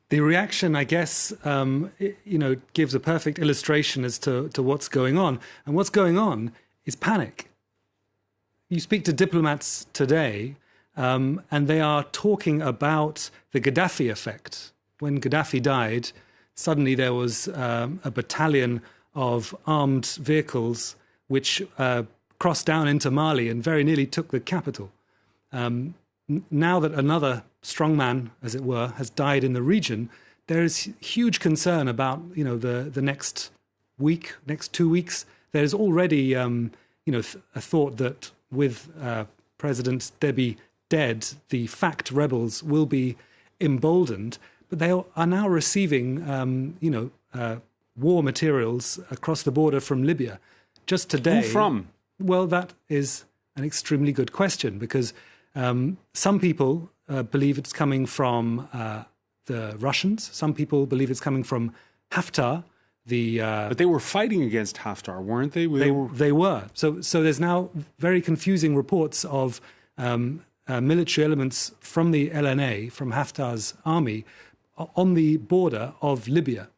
The reaction, I guess, gives a perfect illustration as to what's going on. And what's going on is panic. You speak to diplomats today, and they are talking about the Gaddafi effect. When Gaddafi died, suddenly there was a battalion of armed vehicles which crossed down into Mali and very nearly took the capital. Now that another strongman, as it were, has died in the region, there is huge concern about the next week, next 2 weeks. There's already a thought that with President Deby dead, the FACT rebels will be emboldened, but they are now receiving war materials across the border from Libya. Just today. Who from? Well, that is an extremely good question, because some people believe it's coming from the Russians. Some people believe it's coming from Haftar. But they were fighting against Haftar, weren't they? They were. So there's now very confusing reports of military elements from the LNA, from Haftar's army, on the border of Libya.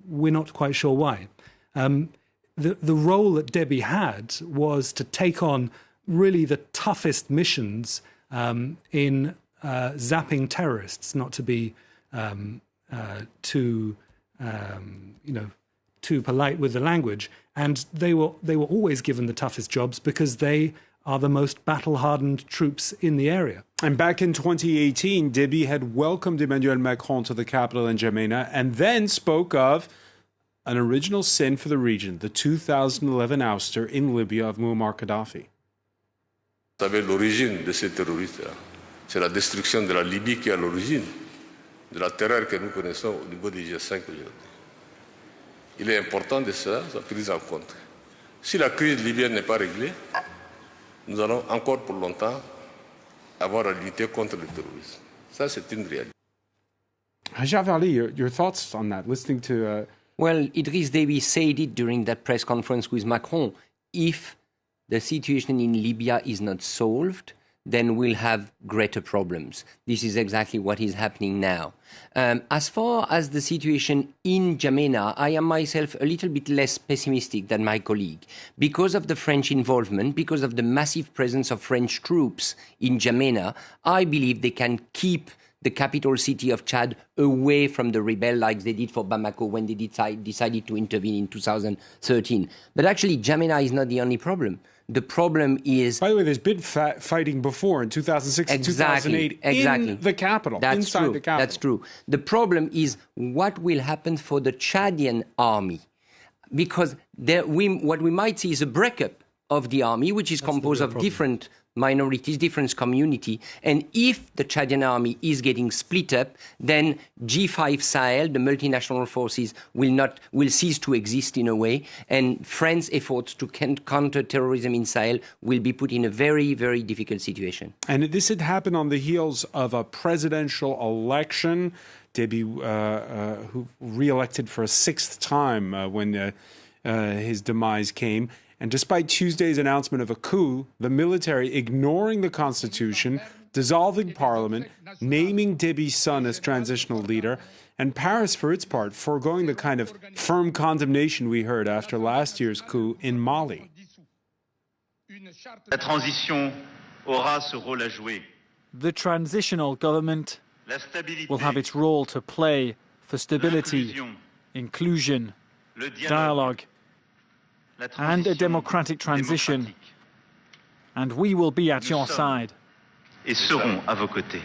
We're not quite sure why. The role that Deby had was to take on really the toughest missions in zapping terrorists, not to be too polite with the language. And they were always given the toughest jobs because they are the most battle-hardened troops in the area. And back in 2018, Deby had welcomed Emmanuel Macron to the capital in N'Djamena and then spoke of an original sin for the region, the 2011 ouster in Libya of Muammar Gaddafi. Vous savez, l'origine de ces terroristes, c'est la destruction de la Libye qui est à l'origine de la terreur que nous connaissons au niveau du G5 aujourd'hui. Il est important de ça, sa prise en compte. Si la crise libyenne n'est pas réglée, nous allons encore pour longtemps avoir à lutter contre le terrorisme. Ça, c'est une réalité. Hajab Ali, your thoughts on that, listening to... Well, Idriss Deby said it during that press conference with Macron. If the situation in Libya is not solved, then we'll have greater problems. This is exactly what is happening now. As far as the situation in N'Djamena, I am myself a little bit less pessimistic than my colleague. Because of the French involvement, because of the massive presence of French troops in N'Djamena, I believe they can keep the capital city of Chad away from the rebel like they did for Bamako when they decided to intervene in 2013. But actually, N'Djamena is not the only problem. The problem is... By the way, there's been fighting before in 2006 and 2008 in the capital, inside the capital. That's true. The problem is what will happen for the Chadian army. Because what we might see is a breakup of the army, which is composed of different minorities, different community. And if the Chadian army is getting split up, then G5 Sahel, the multinational forces, will cease to exist in a way. And France efforts to counter terrorism in Sahel will be put in a very, very difficult situation. And this had happened on the heels of a presidential election. Deby, who re-elected for a sixth time when his demise came. And despite Tuesday's announcement of a coup, the military ignoring the constitution, dissolving parliament, naming Deby's son as transitional leader, and Paris, for its part, foregoing the kind of firm condemnation we heard after last year's coup in Mali. La transition aura ce rôle à jouer. The transitional government will have its role to play for stability, inclusion, dialogue, and a democratic transition, and we will be at your side. Et serons à vos côtés.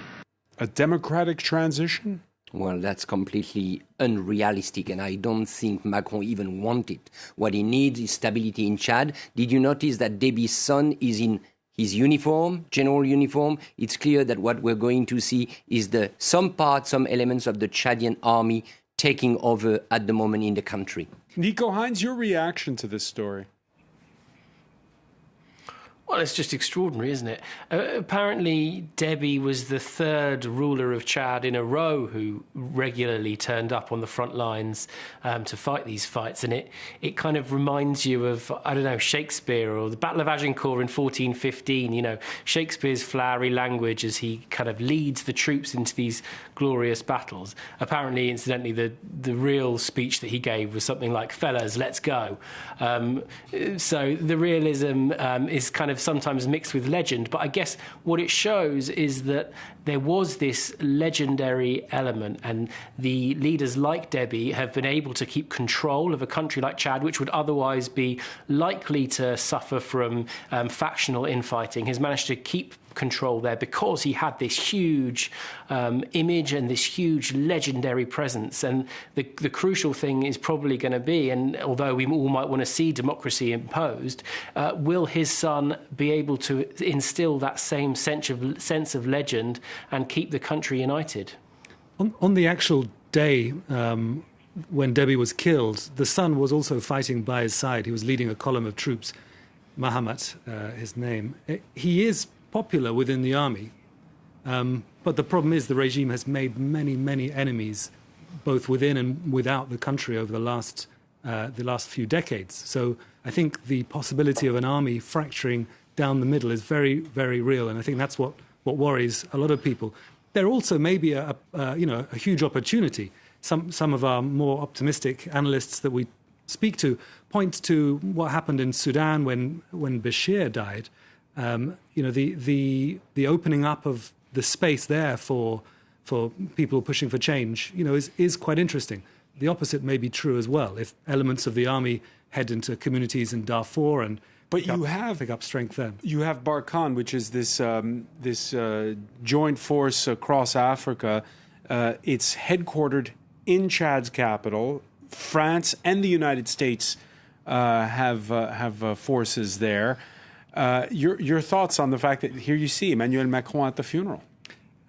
A democratic transition? Well, that's completely unrealistic, and I don't think Macron even wants it. What he needs is stability in Chad. Did you notice that Deby's son is in his uniform, general uniform? It's clear that what we're going to see is some elements of the Chadian army taking over at the moment in the country. Nico Hines, your reaction to this story? Well, it's just extraordinary, isn't it? Apparently, Deby was the third ruler of Chad in a row who regularly turned up on the front lines to fight these fights. And it kind of reminds you of, I don't know, Shakespeare or the Battle of Agincourt in 1415, you know, Shakespeare's flowery language as he kind of leads the troops into these glorious battles. Apparently, incidentally, the real speech that he gave was something like, "Fellas, let's go." So the realism is kind of sometimes mixed with legend, but I guess what it shows is that there was this legendary element, and the leaders like Deby have been able to keep control of a country like Chad, which would otherwise be likely to suffer from factional infighting, has managed to keep control there because he had this huge image and this huge legendary presence. And the crucial thing is probably going to be, and although we all might want to see democracy imposed, will his son be able to instill that same sense of legend and keep the country united? On the actual day when Deby was killed, the son was also fighting by his side. He was leading a column of troops. Mahamat, his name. He is popular within the army, but the problem is the regime has made many, many enemies, both within and without the country over the last few decades. So I think the possibility of an army fracturing down the middle is very, very real, and I think that's what worries a lot of people. There also may be a huge opportunity. Some of our more optimistic analysts that we speak to point to what happened in Sudan when Bashir died. The opening up of the space there for people pushing for change, is quite interesting. The opposite may be true as well. If elements of the army head into communities in Darfur and pick up strength there. You have Barkhane, which is this joint force across Africa. It's headquartered in Chad's capital. France and the United States have forces there. Your thoughts on the fact that here you see Emmanuel Macron at the funeral,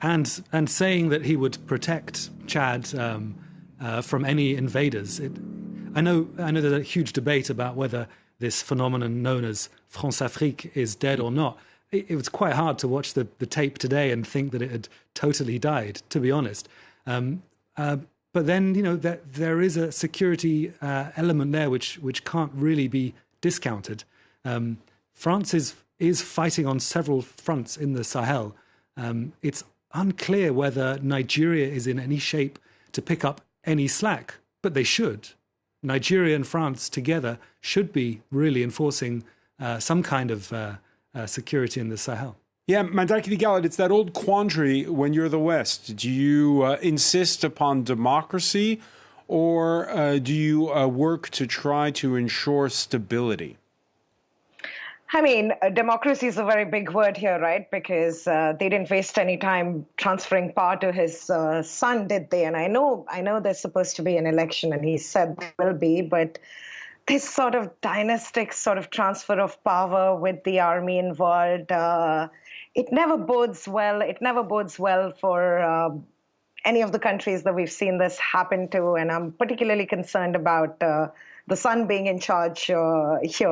and saying that he would protect Chad from any invaders. I know there's a huge debate about whether this phenomenon known as France-Afrique is dead or not. It was quite hard to watch the tape today and think that it had totally died, to be honest. But then, there is a security element there which can't really be discounted. France is fighting on several fronts in the Sahel. It's unclear whether Nigeria is in any shape to pick up any slack, but they should. Nigeria and France together should be really enforcing some kind of security in the Sahel. Yeah, Mandaki Galit, it's that old quandary when you're the West. Do you insist upon democracy, or do you work to try to ensure stability? I mean, democracy is a very big word here, right? Because they didn't waste any time transferring power to his son, did they? And I know there's supposed to be an election, and he said there will be, but this sort of dynastic sort of transfer of power with the army involved, it never bodes well. It never bodes well for any of the countries that we've seen this happen to, and I'm particularly concerned about the son being in charge here.